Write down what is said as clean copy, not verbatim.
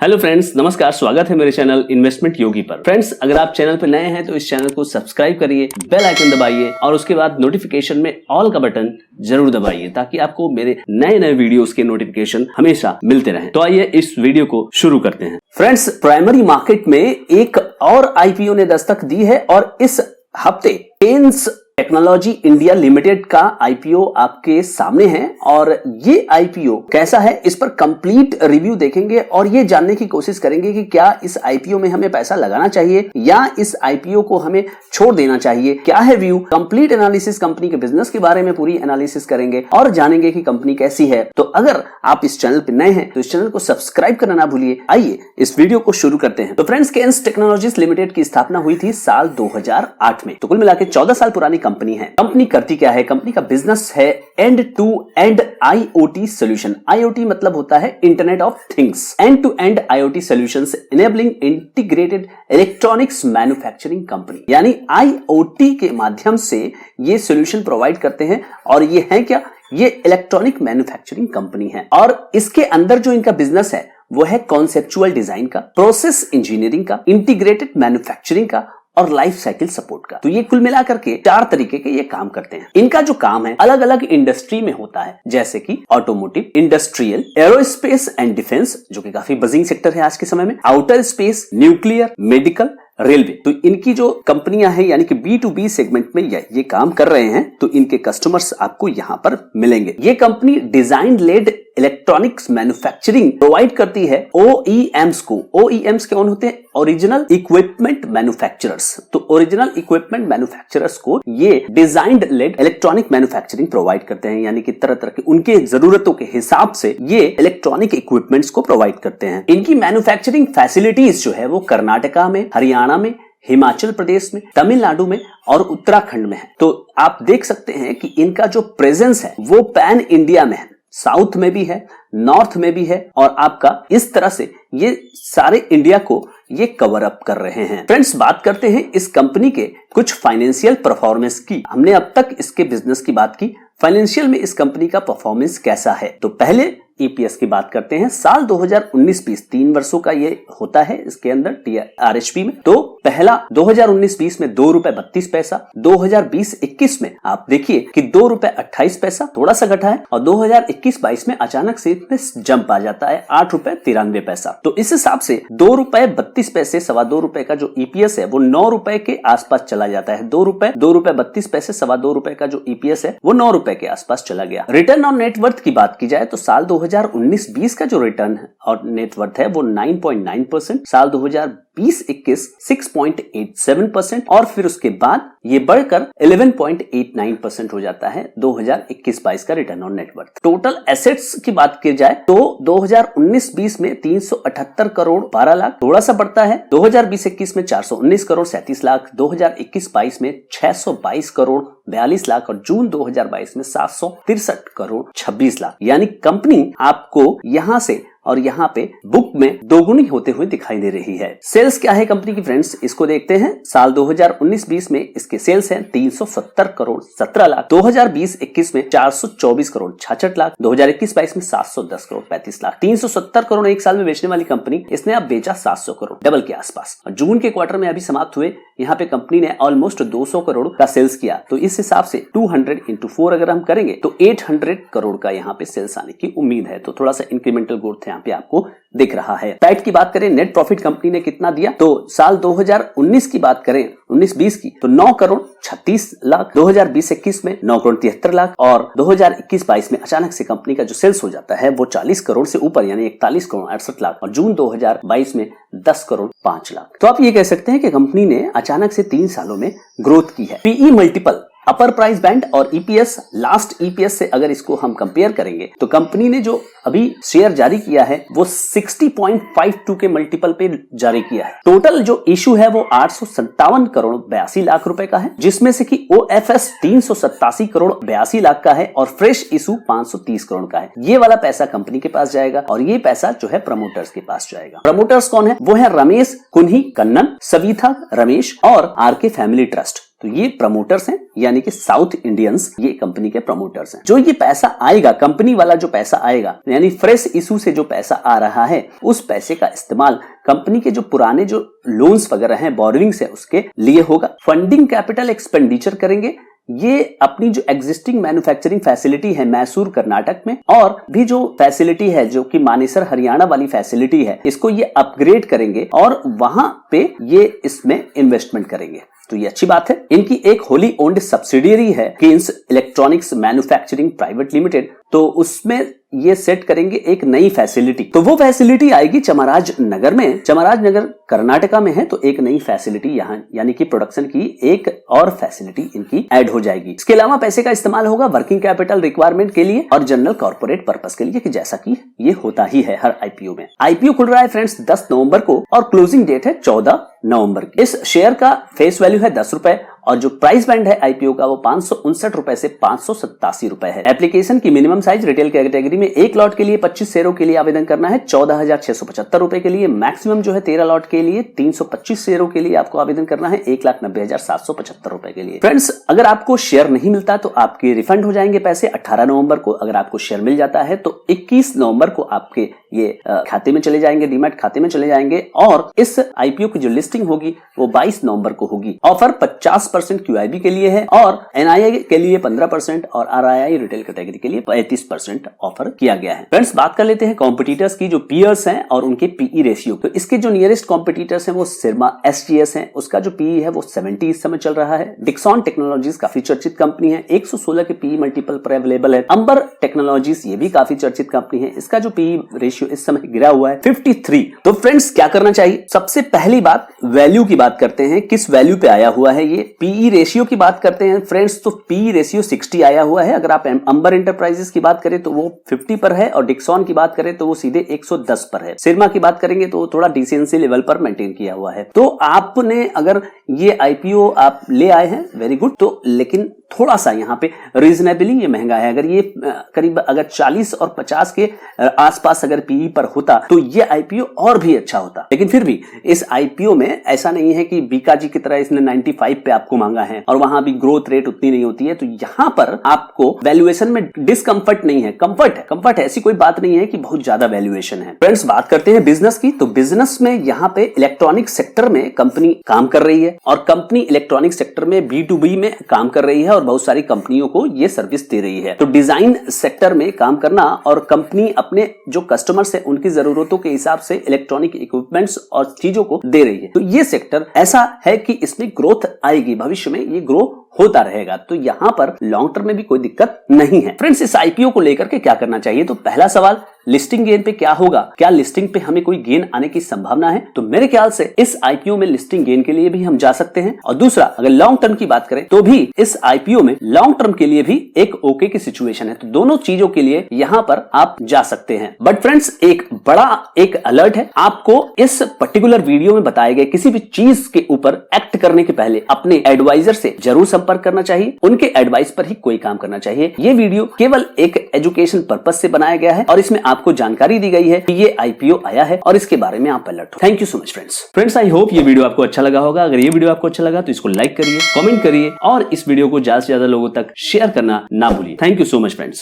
Hello friends, नमस्कार। स्वागत है मेरे चैनल इन्वेस्टमेंट योगी पर। फ्रेंड्स, अगर आप चैनल पर नए हैं तो इस चैनल को सब्सक्राइब करिए, बेल आइकन दबाइए और उसके बाद नोटिफिकेशन में ऑल का बटन जरूर दबाइए ताकि आपको मेरे नए नए वीडियोस के नोटिफिकेशन हमेशा मिलते रहें। तो आइए इस वीडियो को शुरू करते हैं। फ्रेंड्स, प्राइमरी मार्केट में एक और आईपीओ ने दस्तक दी है और इस हफ्ते टेंस टेक्नोलॉजी इंडिया लिमिटेड का आईपीओ आपके सामने है और ये आईपीओ कैसा है इस पर कंप्लीट रिव्यू देखेंगे और ये जानने की कोशिश करेंगे कि क्या इस आईपीओ में हमें पैसा लगाना चाहिए या इस आईपीओ को हमें छोड़ देना चाहिए। क्या है व्यू, कंप्लीट एनालिसिस, कंपनी के बिजनेस के बारे में पूरी एनालिसिस करेंगे और जानेंगे कि कंपनी कैसी है। तो अगर आप इस चैनल पर नए हैं तो इस चैनल को सब्सक्राइब करना ना भूलिए। आइए इस वीडियो को शुरू करते हैं। तो फ्रेंड्स, टेंस टेक्नोलॉजीज लिमिटेड की स्थापना हुई थी साल 2008 में। तो कुल मिलाकर 14 साल पुरानी कंपनी है। कंपनी करती क्या है? कंपनी का बिजनेस है end to end IoT solution. IoT मतलब होता है internet of things. End to end IoT solutions enabling integrated electronics manufacturing company, यानी आईओटी के माध्यम से ये सोल्यूशन प्रोवाइड करते हैं। और ये है क्या? ये इलेक्ट्रॉनिक मैन्युफैक्चरिंग कंपनी है और इसके अंदर जो इनका बिजनेस है वो है कॉन्सेप्चुअल डिजाइन का, प्रोसेस इंजीनियरिंग का, इंटीग्रेटेड मैन्युफैक्चरिंग का और लाइफ साइकिल सपोर्ट का। तो ये कुल मिलाकर के 4 तरीके के ये काम करते हैं। इनका जो काम है अलग अलग इंडस्ट्री में होता है, जैसे कि automotive, industrial, aerospace and defence, जो कि काफी बजिंग सेक्टर है आज के समय में, outer space, nuclear, medical, railway. तो इनकी जो कंपनियां हैं यानी कि B2B सेगमेंट में ये काम कर रहे हैं, तो इनके कस्टमर्स आपको यहां पर मिलेंगे। ये company design led electronics manufacturing provide करती है OEMs को। OEMs कौन होते हैं? Original equipment manufacturers. तो ओरिजिनल इक्विपमेंट मैन्युफैक्चरर्स को ये design led electronic manufacturing provide करते हैं, यानी कि तरह तरह के उनके जरूरतों के हिसाब से ये इलेक्ट्रॉनिक इक्विपमेंट्स को प्रोवाइड करते हैं। इनकी मैन्युफैक्चरिंग फैसिलिटीज जो है वो कर्नाटका में, हरियाणा में, हिमाचल प्रदेश में, तमिलनाडु में और उत्तराखंड में है। तो आप देख सकते हैं कि इनका जो प्रेजेंस है वो पैन इंडिया में है, साउथ में भी है, नॉर्थ में भी है और आपका इस तरह से ये सारे इंडिया को ये कवर अप कर रहे हैं। फ्रेंड्स, बात करते हैं इस कंपनी के कुछ फाइनेंशियल परफॉर्मेंस की। हमने अब तक इसके बिजनेस की बात की, फाइनेंशियल में इस कंपनी का परफॉर्मेंस कैसा है। तो पहले ईपीएस की बात करते हैं। साल 2019-20 3 वर्षों का ये होता है इसके अंदर आरएचपी में। तो पहला 2019-20 में ₹2.32, 2020-21 में आप देखिए कि ₹2.28 थोड़ा सा घटा है और 2021-22 में अचानक से इसमें जंप आ जाता है ₹8.93। तो इस हिसाब से ₹2.32 सवा ₹2 का जो ईपीएस है वो ₹9 के आसपास चला जाता है। ₹2.32 सवा ₹2 का जो ईपीएस है वो ₹9 के आसपास चला गया। रिटर्न ऑन नेटवर्थ की बात की जाए तो साल 2019-20 का जो रिटर्न और नेटवर्थ है वो 9.9%, साल 2020-21 6.87% और फिर उसके बाद ये बढ़कर 11.89% हो जाता है 2021-22 का return on net worth. Total assets की बात की जाए तो 2019-20 में 378 करोड़ 12 लाख थोड़ा सा बढ़ता है, 2020-21 में 419 करोड़ 37 लाख, 2021-22 में 622 करोड़ 42 लाख और जून 2022 में 763 करोड़ 26 लाख। यानी कंपनी आपको यहां से और यहाँ पे बुक में दोगुनी होते हुए दिखाई दे रही है। सेल्स क्या है कंपनी की? फ्रेंड्स, इसको देखते हैं। साल 2019-20 में इसके सेल्स हैं 370 करोड़ 17 लाख, 2020-21 में 424 करोड़ 66 लाख, 2021-22 में 710 करोड़ 35 लाख। 370 करोड़ एक साल में बेचने वाली कंपनी, इसने अब बेचा 700 करोड़, डबल के आसपास। और जून के क्वार्टर में अभी समाप्त हुए, यहाँ पे कंपनी ने ऑलमोस्ट 200 करोड़ का सेल्स किया। तो इस हिसाब से 200 into 4 अगर हम करेंगे तो 800 करोड़ का यहाँ पे सेल्स आने की उम्मीद है। तो थोड़ा सा इंक्रीमेंटल ग्रोथ पे आपको दिख रहा है। पैट की बात करें, नेट प्रॉफिट कंपनी ने कितना दिया? तो साल 2019 की बात करें, 19-20 की, तो 9 करोड़ 36 लाख, 2020-21 में 9 करोड़ 73 लाख और 2021-22 में अचानक से कंपनी का जो सेल्स हो जाता है वो 40 करोड़ से ऊपर, यानी 41 करोड़ 68 लाख और जून 2022 में 10 करोड़ 5 लाख। तो आप ये कह सकते हैं कि कंपनी ने अचानक से 3 सालों में ग्रोथ की है। पीई मल्टीपल, अपर प्राइस बैंड और ईपीएस, लास्ट ईपीएस से अगर इसको हम कंपेयर करेंगे तो कंपनी ने जो अभी शेयर जारी किया है वो 60.52 के मल्टीपल पे जारी किया है। टोटल जो इशू है वो 857 करोड़ 82 लाख रुपए का है, जिसमें से कि ओएफएस 387 करोड़ 82 लाख का है और फ्रेश इशू 530 करोड़ का है। ये वाला पैसा कंपनी के पास जाएगा और ये पैसा जो है प्रमोटर्स के पास जाएगा। प्रमोटर्स कौन है? वो है रमेश कुन्ही कन्नन, सविता रमेश और आरके फैमिली ट्रस्ट। तो ये प्रमोटर्स हैं, यानी कि साउथ इंडियंस ये कंपनी के प्रमोटर्स हैं। जो ये पैसा आएगा, कंपनी वाला जो पैसा आएगा, यानी फ्रेश इशू से जो पैसा आ रहा है, उस पैसे का इस्तेमाल कंपनी के जो पुराने जो लोन्स वगैरह हैं, बोरोविंग्स है, उसके लिए होगा। फंडिंग कैपिटल एक्सपेंडिचर करेंगे। ये अपनी जो एग्जिस्टिंग मैन्युफैक्चरिंग फैसिलिटी है मैसूर कर्नाटक में, और भी जो फैसिलिटी है जो कि मानेसर हरियाणा वाली फैसिलिटी है, इसको ये अपग्रेड करेंगे और वहां पे ये इसमें इन्वेस्टमेंट करेंगे। तो ये अच्छी बात है। इनकी एक होली ओन्ड सब्सिडियरी है Keynes electronics manufacturing private limited, तो उसमें ये सेट करेंगे एक नई फैसिलिटी। तो वो फैसिलिटी आएगी चमराज नगर में। चमराज नगर कर्नाटका में है, तो एक नई फैसिलिटी यहाँ यानी कि प्रोडक्शन की एक और फैसिलिटी इनकी ऐड हो जाएगी। इसके अलावा पैसे का इस्तेमाल होगा वर्किंग कैपिटल रिक्वायरमेंट के लिए और जनरल कॉर्पोरेट पर्पस के लिए, कि जैसा कि ये होता ही है हर आईपीओ में। आईपीओ खुल रहा है फ्रेंड्स 10 नवंबर को और क्लोजिंग डेट है 14 नवंबर की। इस शेयर का फेस वैल्यू है 10 रुपए और जो प्राइस बैंड है आईपीओ का वो 559 रुपए से 587 रुपए है। एप्लीकेशन की मिनिमम साइज रिटेल कैटेगरी में एक लॉट के लिए 25 शेयरों के लिए आवेदन करना है 14,675 रुपए के लिए। मैक्सिमम जो है 13 लॉट के लिए 325 शेयरों के लिए आपको आवेदन करना है 1,90,775 रुपए के लिए। फ्रेंड्स, अगर आपको शेयर नहीं मिलता तो आपके रिफंड हो जाएंगे पैसे 18 नवंबर को। अगर आपको शेयर मिल जाता है तो 21 नवंबर को आपके ये खाते में चले जाएंगे, डीमैट खाते में चले जाएंगे। और इस आईपीओ की जो लिस्टिंग होगी वो 22 नवंबर को होगी। ऑफर 50% क्यूआईबी के लिए है और एनआईआई के लिए 15% और आरआईआई रिटेल कैटेगरी के लिए 35% ऑफर किया गया है। फ्रेंड्स, बात कर लेते हैं कॉम्पिटिटर्स की, जो पीयर्स हैं और उनके पीई रेशियो। तो इसके जो नियरेस्ट कॉम्पिटिटर्स हैं वो सिरमा एसजीएस है, उसका जो पीई है वो 70 इस समय चल रहा है। डिक्सॉन टेक्नोलॉजीज काफी चर्चित कंपनी है, 116 के पीई मल्टीपल पर अवेलेबल है। अंबर टेक्नोलॉजीज ये भी काफी चर्चित कंपनी है, इसका जो पीई रेशियो इस समय गिरा हुआ है 53। तो फ्रेंड्स, क्या करना चाहिए? सबसे पहली बात वैल्यू की बात करते हैं, किस वैल्यू पे आया हुआ है ये। पीई रेशियो की बात करते हैं फ्रेंड्स, तो पीई रेशियो 60 आया हुआ है। अगर आप अंबर एंटरप्राइजेस की बात करें तो वो 50 पर है और डिक्सॉन की बात करें तो वो सीधे 110 पर है। सिरमा की बात करेंगे तो थोड़ा डिसेंसी लेवल पर मेंटेन किया हुआ है। तो आपने अगर ये आईपीओ आप ले आए हैं, वेरी गुड, तो लेकिन थोड़ा सा यहाँ पे रीजनेबली ये महंगा है। अगर ये करीब अगर 40 और 50 के आसपास अगर पीई पर होता तो ये आईपीओ और भी अच्छा होता। लेकिन फिर भी इस आईपीओ में ऐसा नहीं है कि बीकाजी की तरह इसने 95 पे आपको मांगा है और वहां भी ग्रोथ रेट उतनी नहीं होती है। तो यहाँ पर आपको वैल्यूएशन में डिस्कंफर्ट नहीं है, कंफर्ट है। कंफर्ट है, ऐसी कोई बात नहीं है कि बहुत ज्यादा वैल्यूएशन है। फ्रेंड्स, बात करते हैं बिजनेस की, तो बिजनेस में यहाँ पे इलेक्ट्रॉनिक सेक्टर में कंपनी काम कर रही है और कंपनी इलेक्ट्रॉनिक सेक्टर में B2B में काम कर रही है और बहुत सारी कंपनियों को ये सर्विस दे रही है। तो डिजाइन सेक्टर में काम करना और कंपनी अपने जो कस्टमर्स है उनकी जरूरतों के हिसाब से इलेक्ट्रॉनिक इक्विपमेंट्स और चीजों को दे रही है। तो ये सेक्टर ऐसा है कि इसमें ग्रोथ आएगी, भविष्य में ये ग्रो होता रहेगा। तो यहां पर लॉन्ग टर्म में भी कोई दिक्कत नहीं है। फ्रेंड्स, इस आईपीओ को लेकर के क्या करना चाहिए? तो पहला सवाल, लिस्टिंग गेन पे क्या होगा? क्या लिस्टिंग पे हमें कोई गेन आने की संभावना है? तो मेरे ख्याल से इस आईपीओ में लिस्टिंग गेन के लिए भी हम जा सकते हैं। और दूसरा, अगर लॉन्ग टर्म की बात करें तो भी इस आईपीओ में लॉन्ग टर्म के लिए भी एक ओके की सिचुएशन है। तो दोनों चीजों के लिए यहां पर आप जा सकते हैं। बट फ्रेंड्स, एक बड़ा एक अलर्ट है, आपको इस पर्टिकुलर वीडियो में बताए गए किसी भी चीज के ऊपर एक्ट करने के पहले अपने एडवाइजर से जरूर संपर्क करना चाहिए। उनके एडवाइस पर ही कोई काम करना चाहिए। ये वीडियो केवल एक एजुकेशन पर्पज से बनाया गया है और इसमें आपको जानकारी दी गई है कि ये आईपीओ आया है और इसके बारे में आप अलर्ट हो। Thank you so much friends, I hope ये वीडियो आपको अच्छा लगा होगा। अगर ये वीडियो आपको अच्छा लगा तो इसको लाइक करिए, कमेंट करिए और इस वीडियो को ज्यादा से ज्यादा लोगों तक शेयर करना ना भूलिए। Thank you so much friends.